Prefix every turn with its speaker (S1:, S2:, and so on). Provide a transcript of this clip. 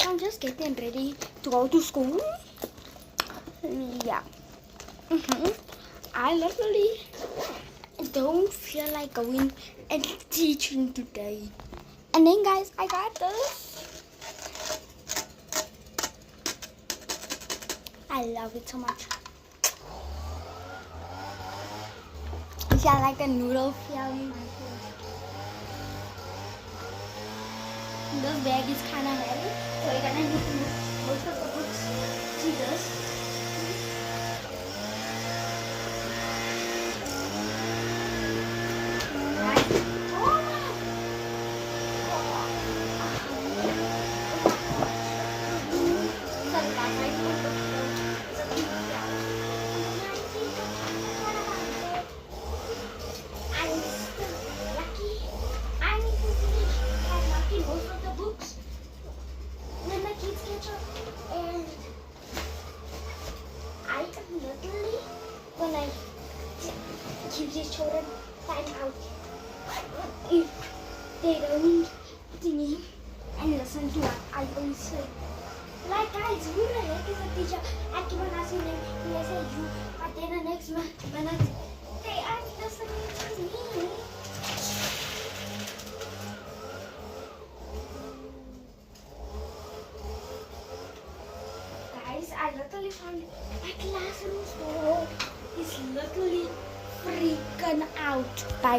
S1: I'm just getting ready to go to school. Yeah. I literally don't feel like going and teaching today. And then guys, I got this. I love it so much. Yeah, like the noodle feeling. This bag is kind of heavy, so we're gonna need to move most of the books to this. When I give these children time out, if they don't sing and listen to what I always say. Like guys, who the heck is a teacher? I keep on asking them, and I say you, but then the next minute, they aren't listening to me. Guys, I literally found my classroom store is literally freaking out. Bye.